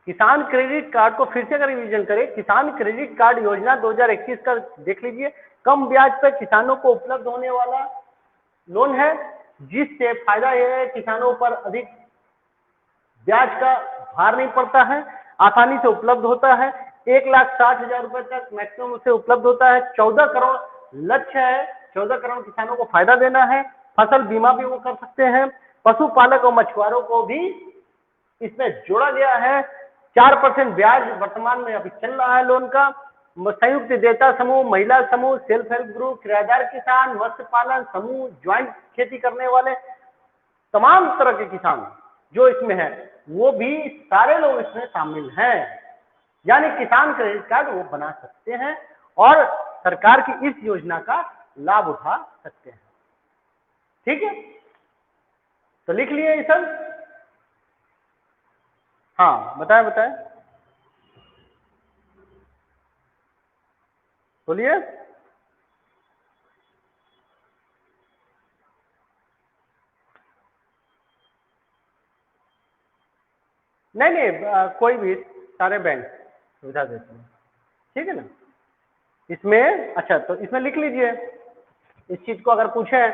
किसान credit card को फिर से अगर रिवीजन करें, किसान क्रेडिट कार्ड योजना 2021 का देख लीजिए, कम ब्याज पर किसानों को उपलब्ध होने वाला लोन है, जिससे फायदा यह है किसानों पर अधिक ब्याज का भार नहीं पड़ता है, आसानी से उपलब्ध होता है, 1,60,000 रुपए तक मैक्सिमम उसे उपलब्ध होता है। 14 करोड़ लक्ष्य है, 14 करोड़ किसानों को फायदा देना है। फसल बीमा भी वो कर सकते हैं। पशुपालक और मछुआरों को भी इसमें जोड़ा गया है। 4% ब्याज वर्तमान में अभी चल रहा है लोन का। संयुक्त देयता समूह, महिला समूह, सेल्फ हेल्प ग्रुप, किराएदार किसान, मत्स्य पालन समूह, ज्वाइंट खेती करने वाले तमाम तरह के किसान जो इसमें है, वो भी सारे लोग इसमें शामिल हैं। यानी किसान क्रेडिट कार्ड वो बना सकते हैं और सरकार की इस योजना का लाभ उठा सकते हैं। ठीक है, तो लिख लिए ये सब। हाँ, बताएं बताएं, बोलिए। नहीं नहीं, कोई भी, सारे बैंक सुविधा देते हैं। ठीक है ना। इसमें अच्छा, तो इसमें लिख लीजिए इस चीज को। अगर पूछे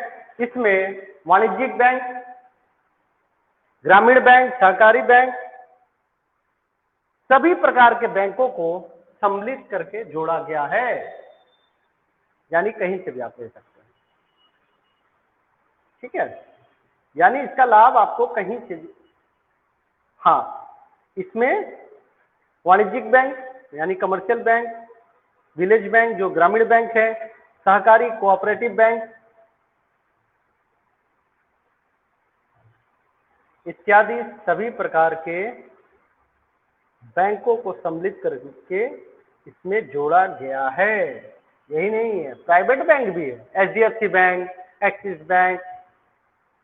इसमें वाणिज्यिक बैंक, ग्रामीण बैंक, सहकारी बैंक, सभी प्रकार के बैंकों को सम्मिलित करके जोड़ा गया है। यानी कहीं से भी आप ले सकते हैं। ठीक है, यानी इसका लाभ आपको कहीं से भी। हाँ, इसमें वाणिज्यिक बैंक यानी कमर्शियल बैंक, विलेज बैंक जो ग्रामीण बैंक है, सहकारी कोऑपरेटिव बैंक इत्यादि सभी प्रकार के बैंकों को सम्मिलित करके इसमें जोड़ा गया है। यही नहीं है, प्राइवेट बैंक भी है, HDFC bank, axis bank,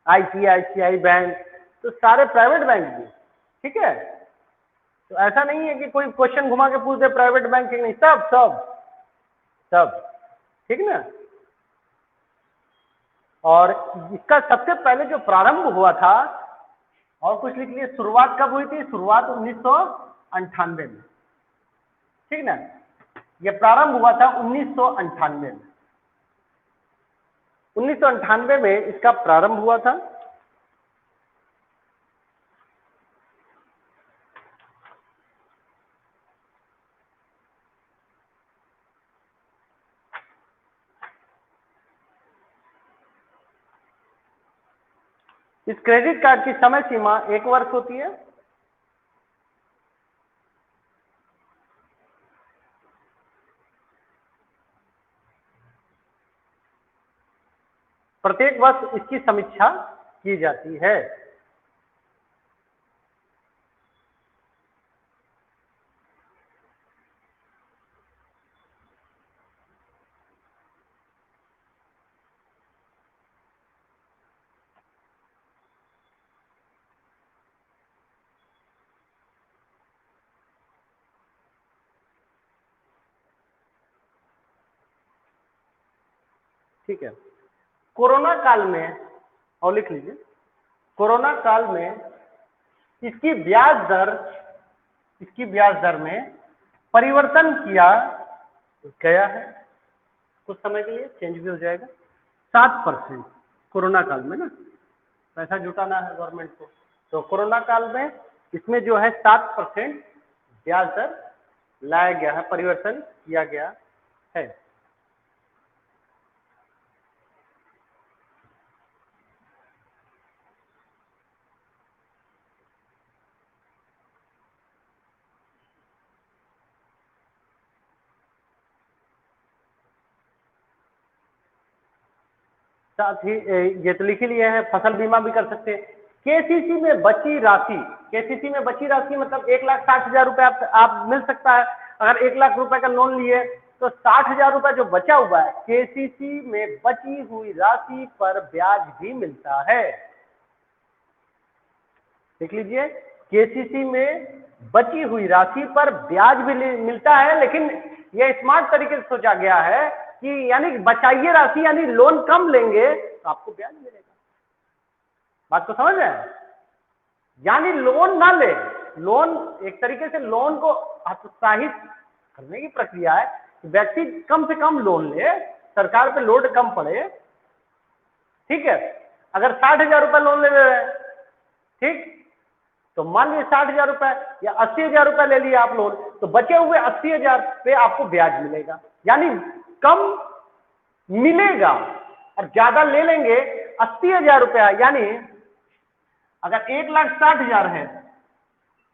ICICI bank, तो सारे प्राइवेट बैंक भी। ठीक है, तो ऐसा नहीं है कि कोई क्वेश्चन घुमा के पूछ दे प्राइवेट बैंक नहीं, सब सब सब। ठीक ना। और इसका सबसे पहले जो प्रारंभ हुआ था, और कुछ लिख लिए, शुरुआत कब हुई थी? शुरुआत 1998 में। ठीक ना, ये प्रारंभ हुआ था 1998 में। 1998 में इसका प्रारंभ हुआ था। इस क्रेडिट कार्ड की समय सीमा 1 वर्ष होती है। प्रत्येक वर्ष इसकी समीक्षा की जाती है। ठीक है, कोरोना काल में, और लिख लीजिए, कोरोना काल में इसकी ब्याज दर में परिवर्तन किया गया है। कुछ समय के लिए चेंज भी हो जाएगा। 7% कोरोना काल में ना, पैसा जुटाना है गवर्नमेंट को, तो कोरोना काल में इसमें जो है 7% ब्याज दर लाया गया है, परिवर्तन किया गया है। साथ ही ये तो लिख ही लिए हैं, फसल बीमा भी कर सकते हैं। केसीसी में बची राशि, केसीसी में बची राशि मतलब 1,60,000 रुपए आप मिल सकता है। अगर 1 लाख रुपए का लोन लिए तो 60,000 रुपए जो बचा हुआ है, केसीसी में बची हुई राशि पर ब्याज भी मिलता है। देख लीजिए, केसीसी में बची हुई राशि पर ब्याज भी मिलता है, लेकिन यह स्मार्ट तरीके से सोचा गया है कि यानी बचाइए राशि, यानी लोन कम लेंगे तो आपको ब्याज मिलेगा। बात को समझ रहे हैं? यानी लोन ना ले, लोन एक तरीके से लोन को हतोत्साहित करने की प्रक्रिया है कि व्यक्ति कम से कम लोन ले, सरकार पे लोड कम पड़े। ठीक है, अगर 60,000 रुपये लोन ले रहे हैं, ठीक, तो मान लीजिए 60,000 रुपये या 80,000 रुपये ले लिए आप लोन, तो बचे हुए 80,000 पे आपको ब्याज मिलेगा, यानी कम मिलेगा। और ज्यादा ले लेंगे 80,000 रुपया, यानी अगर 1,60,000 है,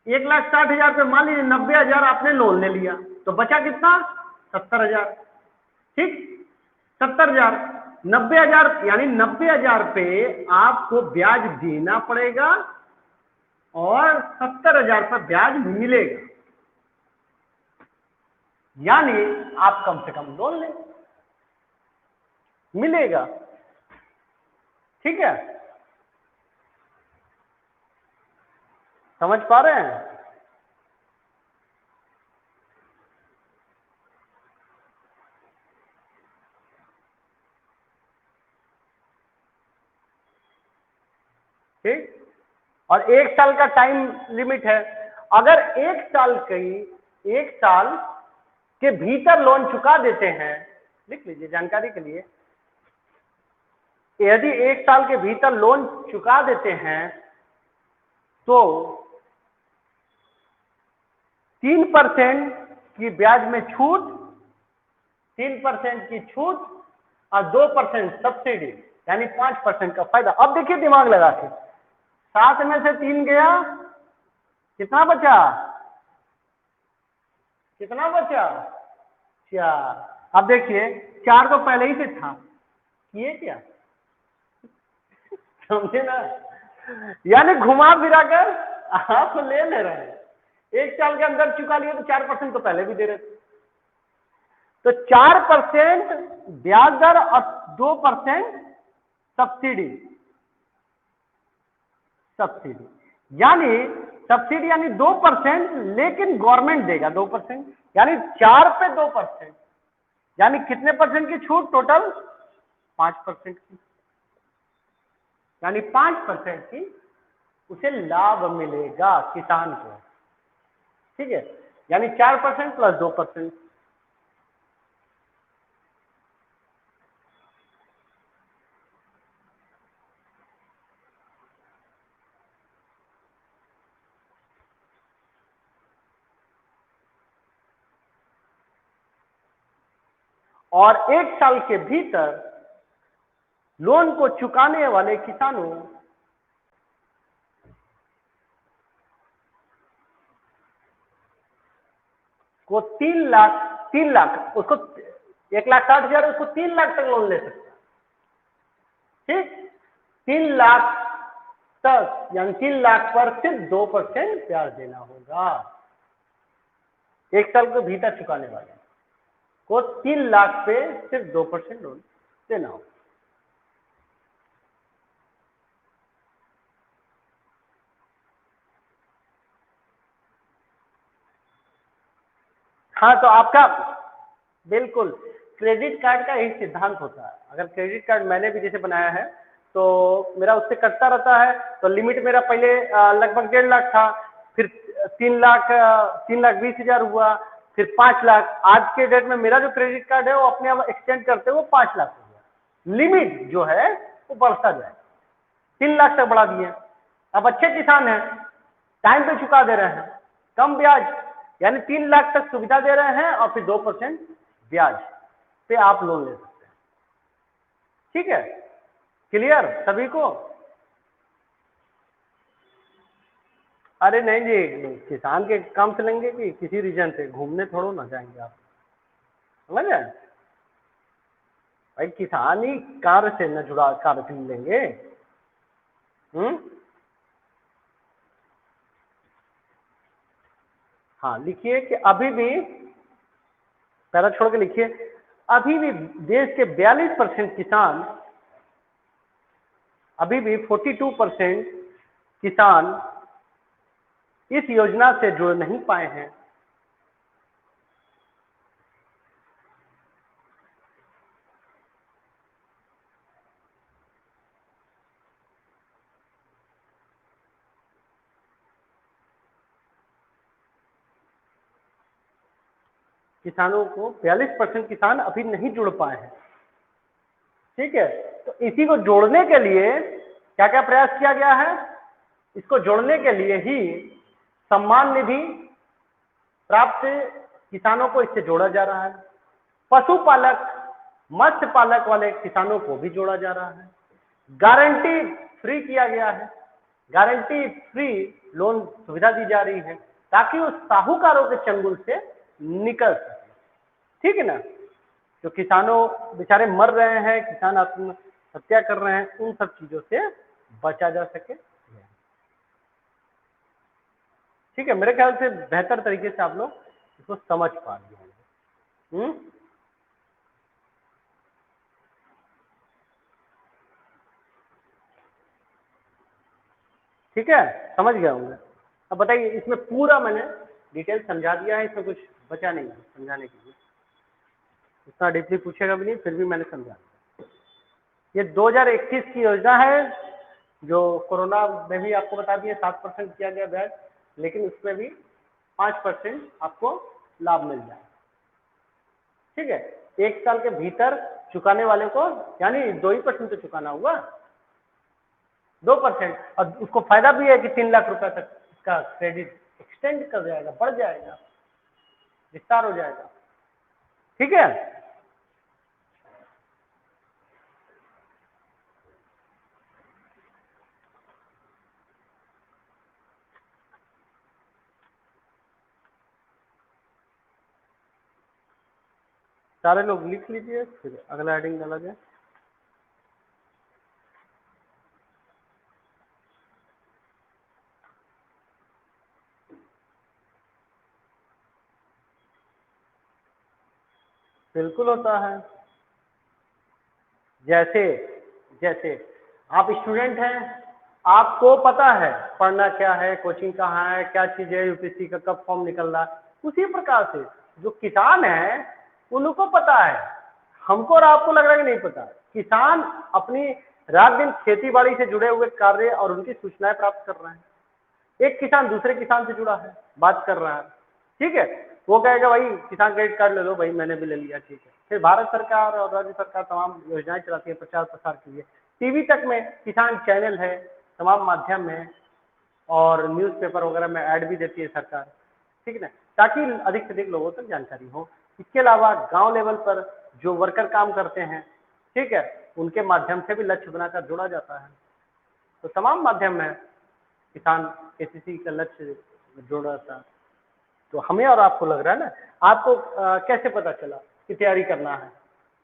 1,60,000 पे मान लीजिए 90,000 आपने लोन ले लिया, तो बचा कितना? 70,000। ठीक, 70,000, 90,000, यानी 90,000 पे आपको ब्याज देना पड़ेगा और 70,000 पर ब्याज मिलेगा, यानी आप कम से कम लोन लें, मिलेगा। ठीक है, समझ पा रहे हैं? ठीक, और 1 साल का टाइम लिमिट है। अगर 1 साल के भीतर लोन चुका देते हैं, लिख लीजिए जानकारी के लिए, यदि 1 साल के भीतर लोन चुका देते हैं तो 3% की ब्याज में छूट, 3% की छूट और 2% सब्सिडी, यानी 5% का फायदा। अब देखिए दिमाग लगा के, 7 में से 3 गया, कितना बचा? कितना बचा? 4। अब देखिए 4 तो पहले ही से था, किए क्या? समझे ना? यानी घुमा फिरा कर आप ले रहे हैं। 1 साल के अंदर चुका लिए तो 4% तो पहले भी दे रहे थे, तो 4% ब्याज दर और 2% सब्सिडी। यानी सब्सिडी यानी 2%, लेकिन गवर्नमेंट देगा 2%, यानी 4 पे 2%, यानी कितने परसेंट की छूट? टोटल 5% की, यानी 5% की उसे लाभ मिलेगा किसान को। ठीक है, यानी 4% प्लस 2%। और 1 साल के भीतर लोन को चुकाने वाले किसानों को 3 लाख, उसको 1,60,000, उसको 3 लाख तक लोन ले सकता है। ठीक, 3 लाख तक, यानी 3 लाख पर सिर्फ 2% ब्याज देना होगा। 1 साल के भीतर चुकाने वाले को 3 लाख पे सिर्फ 2% लोन देना होगा। हाँ, तो आपका बिल्कुल क्रेडिट कार्ड का यही सिद्धांत होता है। अगर क्रेडिट कार्ड मैंने भी जैसे बनाया है तो मेरा उससे कटता रहता है, तो लिमिट मेरा पहले लगभग 1.5 लाख था, फिर 3,20,000 हुआ, फिर 5 लाख। आज के डेट में मेरा जो क्रेडिट कार्ड है वो अपने आप एक्सटेंड करते हुए 5 लाख हो गया। लिमिट जो है वो बढ़ता जाए, 3 लाख तक बढ़ा दिए। अब अच्छे किसान हैं, टाइम पे चुका दे रहे हैं, कम ब्याज, यानी 3 लाख तक सुविधा दे रहे हैं और फिर 2% ब्याज पे आप लोन ले सकते हैं। ठीक है, क्लियर सभी को? अरे नहीं जी, किसान के काम से लेंगे कि किसी रीजन से घूमने थोड़ो ना जाएंगे आप, समझ रहे हैं? भाई किसानी कार्य से न जुड़ा कार्य लेंगे। हाँ, लिखिए कि अभी भी, पैरा छोड़ के लिखिए, अभी भी देश के 42% किसान, अभी भी 42% किसान इस योजना से जुड़ नहीं पाए हैं। किसानों को 42% किसान अभी नहीं जुड़ पाए हैं। ठीक है, तो इसी को जोड़ने के लिए क्या क्या प्रयास किया गया है? इसको जोड़ने के लिए ही सम्मान निधि प्राप्त किसानों को इससे जोड़ा जा रहा है। पशुपालक, मत्स्य पालक वाले किसानों को भी जोड़ा जा रहा है। गारंटी फ्री किया गया है, गारंटी फ्री लोन सुविधा दी जा रही है ताकि उस साहूकारों के चंगुल से निकल सके। ठीक है ना? जो किसानों बेचारे मर रहे हैं, किसान आत्महत्या कर रहे हैं, उन सब चीजों से बचा जा सके। ठीक है, मेरे ख्याल से बेहतर तरीके से आप लोग इसको समझ पा रहे होंगे। ठीक है, समझ गया होंगे। अब बताइए, इसमें पूरा मैंने डिटेल समझा दिया है, इसमें कुछ बचा नहीं है समझाने के लिए। इतना डीपली पूछेगा भी नहीं, फिर भी मैंने समझा दिया। ये 2021 की योजना है, जो कोरोना में भी आपको बता दिया 7% किया गया ब्याज, लेकिन उसमें भी 5% आपको लाभ मिल जाए। ठीक है, 1 साल के भीतर चुकाने वाले को, यानी 2% तो चुकाना हुआ, 2%, और उसको फायदा भी है कि 3 लाख रुपए तक इसका क्रेडिट एक्सटेंड कर जाएगा, बढ़ जाएगा, विस्तार हो जाएगा। ठीक है, सारे लोग लिख लीजिए, फिर अगला हेडिंग डाला जाए। बिल्कुल होता है। जैसे जैसे आप स्टूडेंट हैं, आपको पता है पढ़ना क्या है, कोचिंग कहाँ है, क्या चीज़ है, यूपीएससी का कब फॉर्म निकल रहा है, उसी प्रकार से जो किसान है उनको पता है। हमको और आपको लग रहा है कि नहीं पता। किसान अपनी रात दिन खेती बाड़ी से जुड़े हुए कार्य और उनकी सूचनाएं प्राप्त कर रहे हैं। एक किसान दूसरे किसान से जुड़ा है, बात कर रहा है। ठीक है, वो कहेगा भाई किसान क्रेडिट कार्ड ले लो, भाई मैंने भी ले लिया, ठीक है। फिर भारत सरकार और राज्य सरकार तमाम योजनाएं चलाती है प्रचार प्रसार के लिए। टीवी तक में किसान चैनल है, तमाम माध्यम में, और न्यूज़पेपर वगैरह में ऐड भी देती है सरकार। ठीक है ना, ताकि अधिक से अधिक लोगों तक जानकारी हो। इसके अलावा गांव लेवल पर जो वर्कर काम करते हैं, ठीक है, उनके माध्यम से भी लक्ष्य बनाकर जोड़ा जाता है। तो तमाम माध्यम में किसान केसीसी का लक्ष्य जोड़ा था। तो हमें और आपको लग रहा है ना, आपको कैसे पता चला कि तैयारी करना है,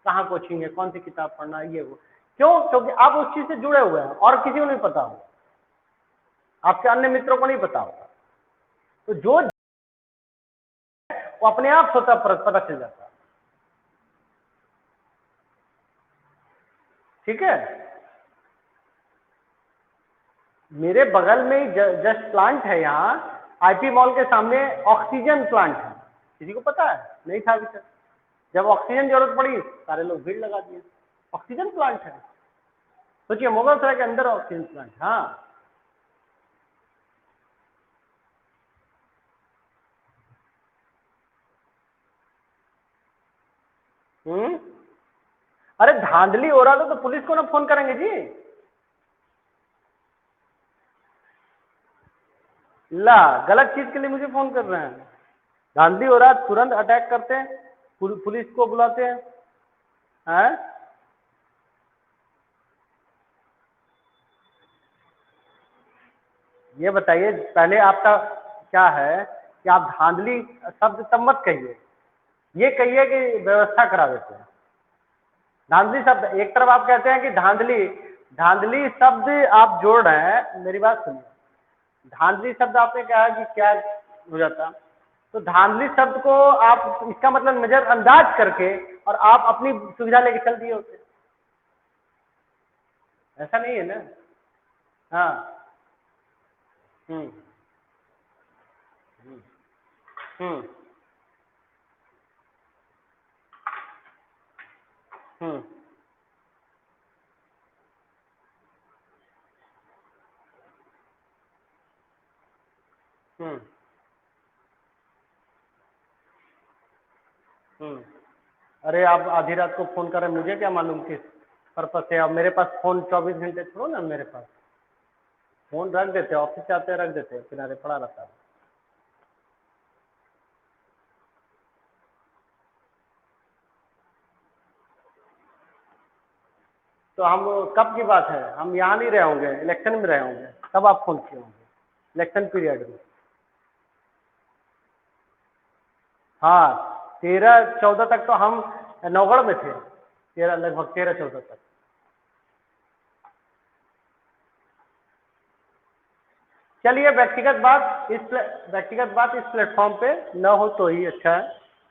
कहाँ कोचिंग है, कौन सी किताब पढ़ना है, ये वो। क्यों? क्योंकि आप उस चीज से जुड़े हुए हैं और किसी को नहीं पता होगा, आपके अन्य मित्रों को नहीं पता होगा। तो जो वो अपने आप स्वतः पता चल जाता है। ठीक है, मेरे बगल में ही जस्ट प्लांट है, यहाँ आईपी मॉल के सामने ऑक्सीजन प्लांट है। किसी को पता है? नहीं था अभी तक। जब ऑक्सीजन जरूरत पड़ी सारे लोग भीड़ लगा दिए। ऑक्सीजन प्लांट है, सोचिए, मुगलसराय के अंदर ऑक्सीजन प्लांट। हाँ, अरे धांधली हो रहा था तो पुलिस को ना फोन करेंगे जी। ला, गलत चीज के लिए मुझे फोन कर रहे हैं। धांधली हो रहा है तुरंत अटैक करते हैं, पुलिस को बुलाते हैं। ये बताइए, पहले आपका क्या है कि आप धांधली शब्द तब मत कहिए, ये कहिए कि व्यवस्था करा देते हैं। धांधली शब्द एक तरफ आप कहते हैं कि धांधली, धांधली शब्द आप जोड़ रहे हैं, मेरी बात सुनिए। धांधली शब्द आपने कहा कि क्या हो जाता, तो धांधली शब्द को आप इसका मतलब नजरअंदाज करके और आप अपनी सुविधा लेके चल दिए होते। ऐसा नहीं है ना। हाँ। हम्म हम्म हम्म हम्म हम्म। अरे आप आधी रात को फ़ोन कर रहे हैं, मुझे क्या मालूम किस पर्पज से। अब मेरे पास फ़ोन 24 घंटे थोड़ा ना मेरे पास। फ़ोन रख देते हैं, ऑफिस से आते हैं रख देते हैं, किनारे पड़ा रहता है। तो हम कब की बात है, हम यहाँ नहीं रहे होंगे, इलेक्शन में रहे होंगे, तब आप फ़ोन किए होंगे, इलेक्शन पीरियड में। हाँ, 13-14 तक तो हम नौगढ़ में थे, 13 लगभग 13-14 तक। चलिए व्यक्तिगत बात इस प्लेटफॉर्म पे न हो तो ही अच्छा है।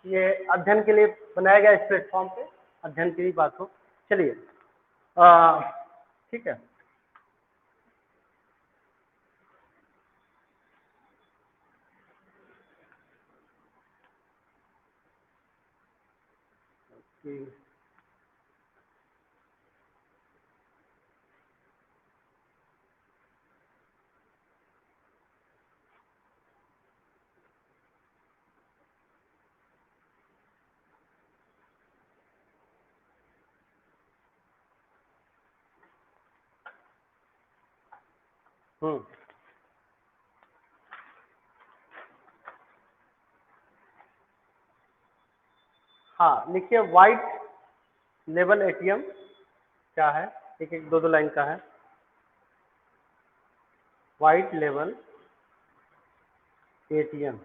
ये अध्ययन के लिए बनाया गया, इस प्लेटफॉर्म पे अध्ययन की ही बात हो। चलिए, ठीक है। हम्म। हाँ, लिखिए व्हाइट लेवल एटीएम क्या है, एक एक दो दो लाइन का है। White level ATM.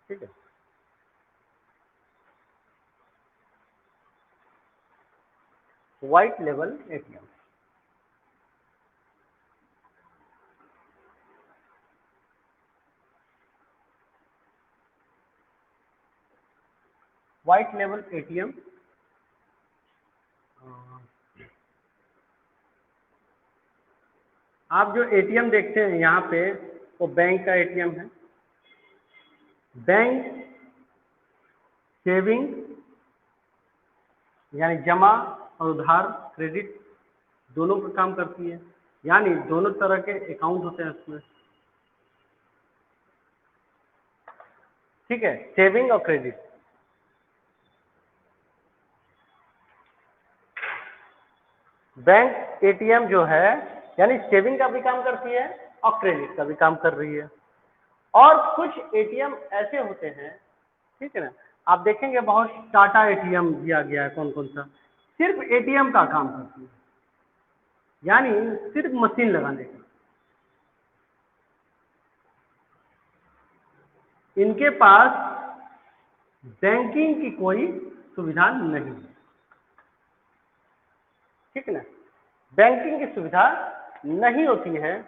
ठीक है। White level ATM. White level ATM, आप जो एटीएम देखते हैं यहाँ पे, वो बैंक का एटीएम है। बैंक सेविंग यानी जमा और उधार क्रेडिट दोनों का काम करती है, यानी दोनों तरह के अकाउंट होते हैं उसमें। ठीक है, सेविंग और क्रेडिट। बैंक एटीएम जो है यानी सेविंग का भी काम करती है और क्रेडिट का भी काम कर रही है। और कुछ एटीएम ऐसे होते हैं, ठीक है ना, आप देखेंगे बहुत टाटा एटीएम दिया गया है, कौन कौन सा सिर्फ एटीएम का काम करती है, यानी सिर्फ मशीन लगाने का। इनके पास बैंकिंग की कोई सुविधा नहीं है। ठीक है ना, बैंकिंग की सुविधा नहीं होती है।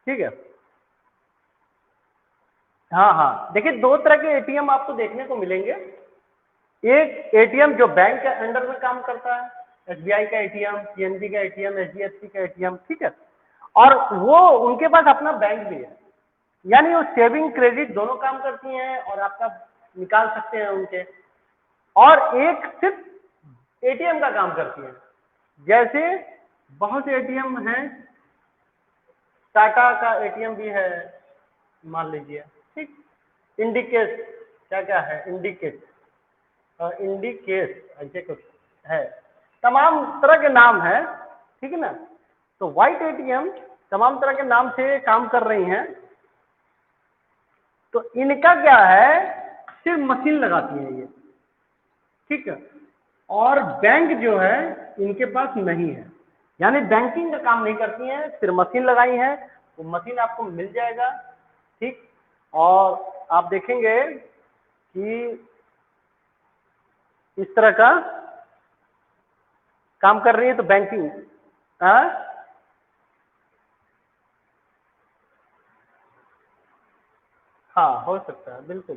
ठीक है। हाँ हाँ, देखिए दो तरह के एटीएम आपको देखने को मिलेंगे। एक एटीएम जो बैंक के अंडर में काम करता है, एसबीआई का एटीएम, पीएनबी का एटीएम, एचडीएफसी का एटीएम, ठीक है। और वो उनके पास अपना बैंक भी है, यानी वो सेविंग क्रेडिट दोनों काम करती हैं और आपका निकाल सकते हैं उनके। और एक सिर्फ एटीएम का काम करती है। जैसे बहुत से एटीएम हैं, टाटा का एटीएम भी है मान लीजिए, ठीक। इंडिकेट, क्या क्या है, इंडिकेट, इंडिकेट ऐसे कुछ है, तमाम तरह के नाम है। ठीक है ना, तो व्हाइट एटीएम तमाम तरह के नाम से काम कर रही हैं। तो इनका क्या है, सिर्फ मशीन लगाती है ये, ठीक है। और बैंक जो है इनके पास नहीं है, यानी बैंकिंग का काम नहीं करती हैं, सिर्फ मशीन लगाई है। वो मशीन आपको मिल जाएगा, ठीक। और आप देखेंगे कि इस तरह का काम कर रही है, तो बैंकिंग, हाँ हाँ, हो सकता है बिल्कुल।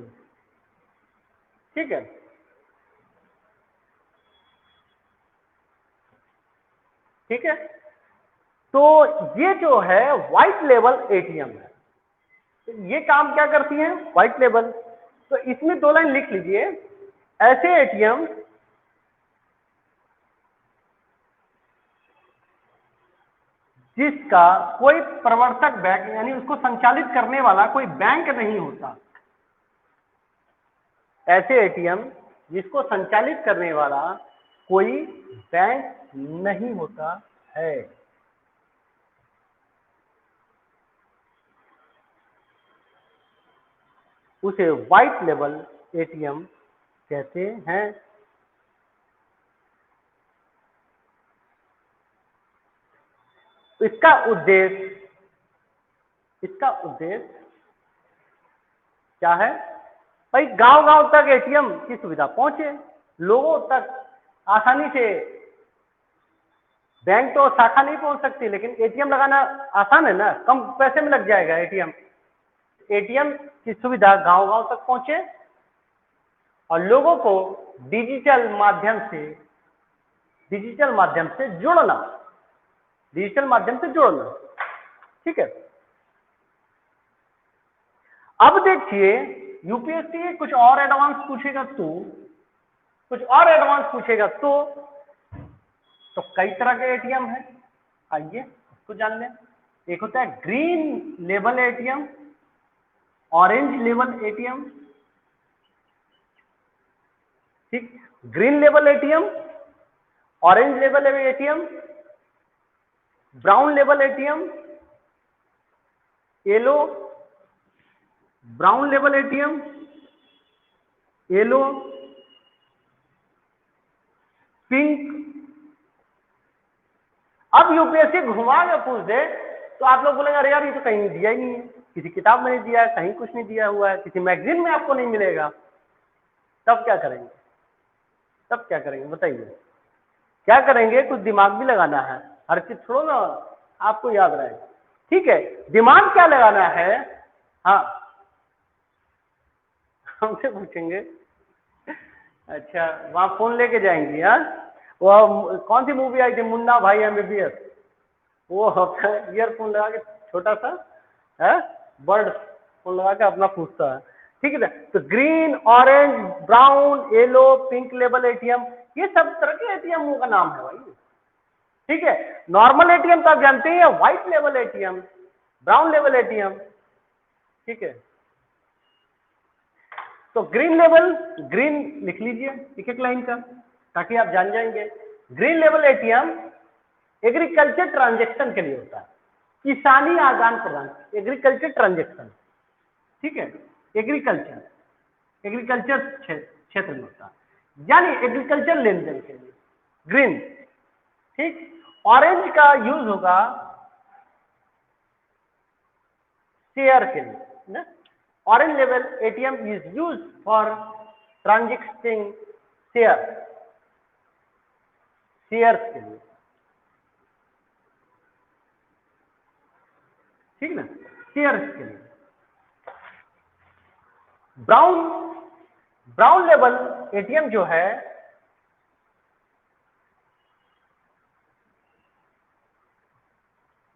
ठीक है। ठीक है, तो ये जो है व्हाइट लेवल एटीएम है। तो ये काम क्या करती है, व्हाइट लेवल, तो इसमें 2 लाइन लिख लीजिए, ऐसे एटीएम जिसका कोई प्रवर्तक बैंक यानी उसको संचालित करने वाला कोई बैंक नहीं होता, ऐसे एटीएम जिसको संचालित करने वाला कोई बैंक नहीं होता है। उसे व्हाइट लेबल एटीएम कहते हैं। इसका उद्देश्य क्या है भाई? गांव-गांव तक एटीएम की सुविधा पहुंचे, लोगों तक आसानी से। बैंक तो शाखा नहीं पहुंच सकती, लेकिन एटीएम लगाना आसान है ना, कम पैसे में लग जाएगा एटीएम। एटीएम की सुविधा गांव-गांव तक पहुंचे और लोगों को डिजिटल माध्यम से जोड़ना, ठीक है। अब देखिए यूपीएससी कुछ और एडवांस पूछेगा तो कई तरह के एटीएम है, आइए उसको जान लें। एक होता है green label ATM, orange label ATM, ठीक। Green label ATM, orange label ATM, brown label ATM, yellow brown label ATM, yellow, pink. अब यूपीएससी घुमा के पूछ दे तो आप लोग बोलेंगे अरे यार ये तो कहीं दिया ही नहीं है, किसी किताब में नहीं दिया है, कहीं कुछ नहीं दिया हुआ है, किसी मैगजीन में आपको नहीं मिलेगा। तब क्या करेंगे बताइए? क्या करेंगे? कुछ दिमाग भी लगाना है, हर चीज छोड़ो ना आपको याद रहे, ठीक है। दिमाग क्या लगाना है? हाँ, हमसे पूछेंगे, अच्छा वहां फोन लेके जाएंगी? हाँ, वो कौन सी मूवी आई थी, मुन्ना भाई एमबीबीएस, वो ईयरफोन लगा के छोटा सा है बर्ड फोन लगा के अपना पूछता है, ठीक है। तो green, orange, brown, yellow, pink label ATM, ये सब तरह के एटीएम का नाम है भाई, ठीक है। नॉर्मल एटीएम तो आप जानते हैं, white label ATM, brown label ATM, ठीक है। तो ग्रीन लेबल, ग्रीन लिख लीजिए एक लाइन का, ताकि आप जान जाएंगे। Green label ATM agriculture transaction के लिए होता है, किसानी आदान प्रदान, एग्रीकल्चर ट्रांजैक्शन, ठीक है। एग्रीकल्चर क्षेत्र में होता है, यानी एग्रीकल्चर लेन देन के लिए ग्रीन, ठीक। ऑरेंज का यूज होगा शेयर के लिए ना, orange level ATM is use for transacting shares के लिए, ठीक ना, शेयर्स के लिए। ब्राउन लेवल एटीएम जो है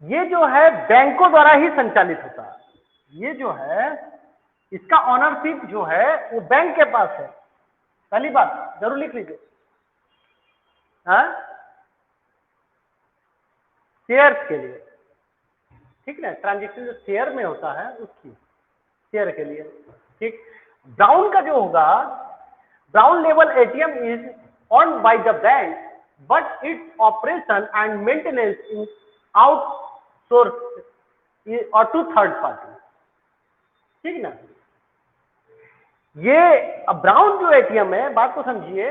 ये जो है बैंकों द्वारा ही संचालित होता है, ये जो है इसका ऑनरशिप जो है वो बैंक के पास है, पहली बात जरूर लिख लीजिए। शेयर्स के लिए, ठीक ना, ट्रांजैक्शन जो शेयर में होता है उसकी, शेयर के लिए, ठीक। ब्राउन का जो होगा, brown level ATM is owned by the bank but its operation and maintenance is outsourced or to third party, ठीक ना। ये ब्राउन जो एटीएम है, बात को समझिए,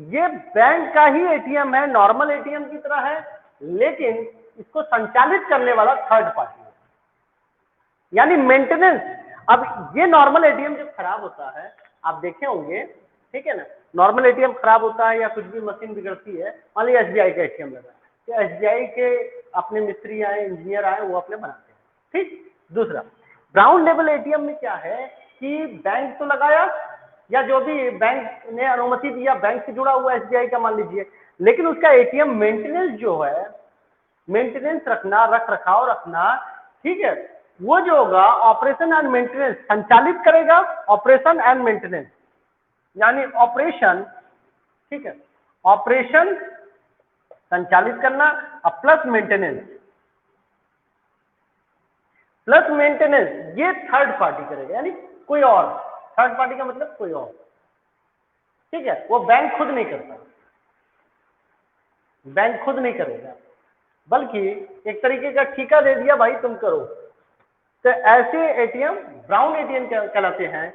ये बैंक का ही एटीएम है, नॉर्मल एटीएम की तरह है, लेकिन इसको संचालित करने वाला थर्ड पार्टी है, यानी मेंटेनेंस। अब ये नॉर्मल एटीएम जब खराब होता है, आप देखे होंगे, ठीक है ना, नॉर्मल एटीएम खराब होता है या कुछ भी मशीन बिगड़ती है, मान लीजिए एसबीआई का एटीएम लगा, तो एसबीआई के अपने मिस्त्री आए, इंजीनियर आए, वो अपने बनाते हैं, ठीक। दूसरा, ब्राउन लेवल एटीएम में क्या है कि बैंक तो लगाया या जो भी बैंक ने अनुमति दिया, बैंक से जुड़ा हुआ एसबीआई का मान लीजिए, लेकिन उसका एटीएम मेंटेनेंस जो है, मेंटेनेंस रखना, रख रखाव रखना, ठीक है, वो जो होगा ऑपरेशन एंड मेंटेनेंस, संचालित करेगा ऑपरेशन एंड मेंटेनेंस, यानी ऑपरेशन, ठीक है, ऑपरेशन संचालित करना और प्लस मेंटेनेंस ये थर्ड पार्टी करेगा, यानी कोई और, थर्ड पार्टी का मतलब कोई और, ठीक है। वो बैंक खुद नहीं करता, बैंक खुद नहीं करेगा, बल्कि एक तरीके का ठेका दे दिया, भाई तुम करो। तो ऐसे एटीएम ब्राउन एटीएम कहलाते हैं।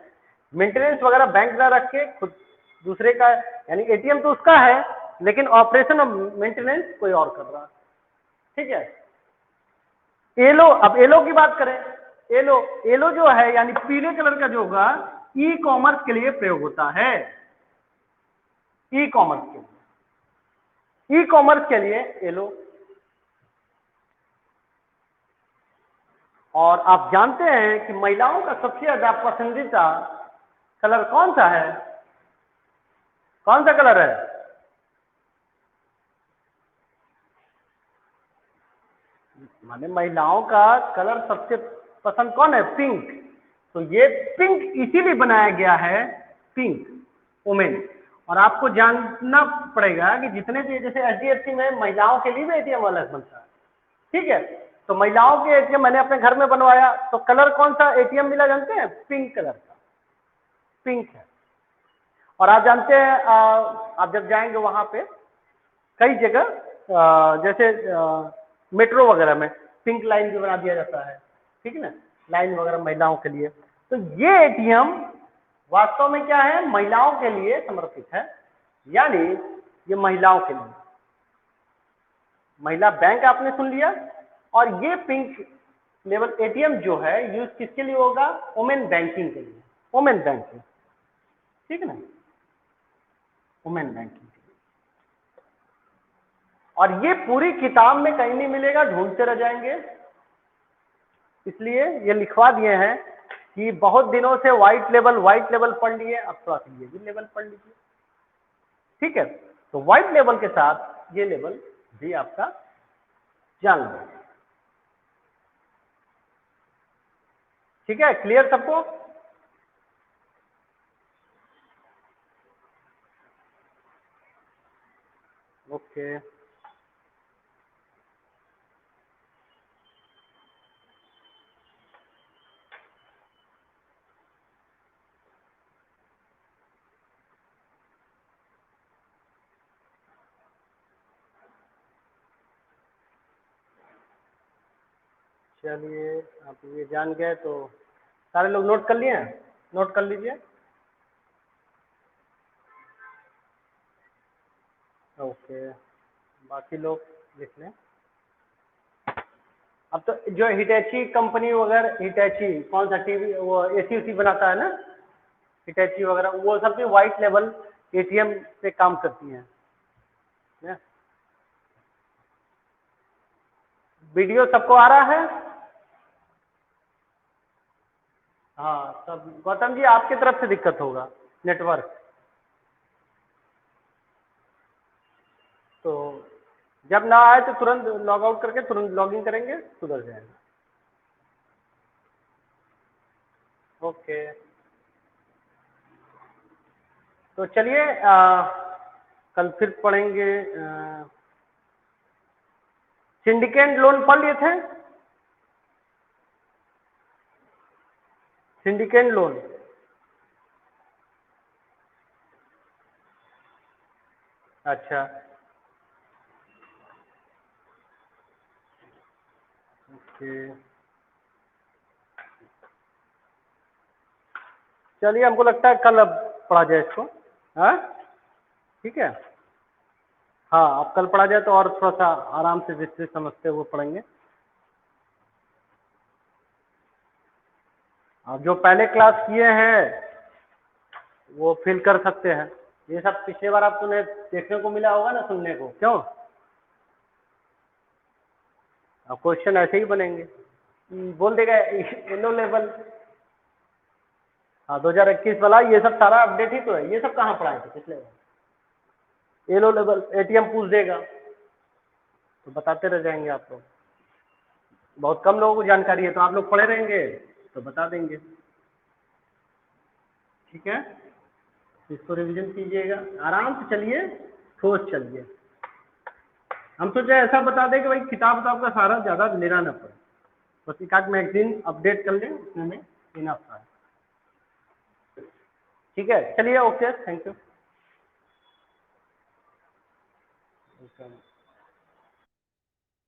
मेंटेनेंस वगैरह बैंक ना रख के खुद दूसरे का, यानी एटीएम तो उसका है लेकिन ऑपरेशन और मेंटेनेंस कोई और कर रहा है, ठीक है। एलो, अब एलो की बात करें, एलो, एलो जो है यानी पीले कलर का जो होगा ई कॉमर्स के लिए प्रयोग होता है, ई कॉमर्स के लिए, ई कॉमर्स के लिए एलो। और आप जानते हैं कि महिलाओं का सबसे ज्यादा पसंदीदा कलर कौन सा है? कौन सा कलर है? माने महिलाओं का कलर सबसे पसंद कौन है? पिंक। तो ये पिंक इसीलिए बनाया गया है, पिंक वुमेन। और आपको जानना पड़ेगा कि जितने भी जैसे एचडीएफसी में महिलाओं के लिए भी एटीएम अलग बनता है, ठीक है। तो महिलाओं के एटीएम मैंने अपने घर में बनवाया, तो कलर कौन सा एटीएम मिला जानते हैं? पिंक कलर का, पिंक है। और आप जानते हैं आप जब जाएंगे वहां पे कई जगह जैसे मेट्रो वगैरह में पिंक लाइन भी बना दिया जाता है, ठीक है ना, लाइन वगैरह महिलाओं के लिए। तो ये एटीएम वास्तव में क्या है? महिलाओं के लिए समर्पित है, यानी ये महिलाओं के लिए, महिला बैंक आपने सुन लिया। और ये पिंक लेवल एटीएम जो है यूज किसके लिए होगा? वुमेन बैंकिंग के लिए, वुमेन बैंकिंग, ठीक है ना, वुमेन बैंकिंग। और ये पूरी किताब में कहीं नहीं मिलेगा, ढूंढते रह जाएंगे, इसलिए ये लिखवा दिए हैं कि बहुत दिनों से व्हाइट लेवल पढ़ लिए, अब थोड़ा सा ये भी लेवल पढ़ लीजिए, ठीक है। तो व्हाइट लेवल के साथ ये लेवल भी आपका जान लो, ठीक है। क्लियर सबको? ओके, चलिए आप ये जान गए तो सारे लोग नोट कर लिए हैं? नोट कर लीजिए। ओके, बाकी लोग लिख लें। अब तो जो हिटैची कंपनी वगैरह, हिटैची कौन सा टीवी वो एसी उसी बनाता है ना, हिटैची वगैरह, वो सब भी व्हाइट लेवल एटीएम पे काम करती हैं ना? वीडियो सबको आ रहा है? हाँ, सब गौतम जी आपकी तरफ से दिक्कत होगा, नेटवर्क। तो जब ना आए तो तुरंत लॉग आउट करके तुरंत लॉग इन करेंगे, सुधर जाएगा। ओके, तो चलिए कल फिर पढ़ेंगे। सिंडिकेट लोन पढ़ लिए थे? सिंडिकेट लोन, अच्छा, ओके, चलिए हमको लगता है कल अब पढ़ा जाए इसको, हाँ ठीक है। हाँ, अब कल पढ़ा जाए तो और थोड़ा सा आराम से जिससे समझते हुए पढ़ेंगे। आप जो पहले क्लास किए हैं वो फिल कर सकते हैं। ये सब पिछले बार आपको देखने को मिला होगा ना, सुनने को, क्यों? अब क्वेश्चन ऐसे ही बनेंगे, बोल देगा येलो लेवल। हाँ, 2021 वाला ये सब सारा अपडेट ही तो है, ये सब कहाँ पढ़ाए थे पिछले बार? येलो लेवल एटीएम पूछ देगा तो बताते रह जाएंगे आप लोग। बहुत कम लोगों को जानकारी है, तो आप लोग पढ़े रहेंगे तो बता देंगे। ठीक है, इसको रिवीजन कीजिएगा, आराम से चलिए, ठोस चलिए। हम सोचे ऐसा बता दें कि भाई किताब का सारा ज़्यादा लेना न पड़े, बस एक आध मैगजीन अपडेट कर लें, उसमें में इनफ है। ठीक है, चलिए, ओके, थैंक यू।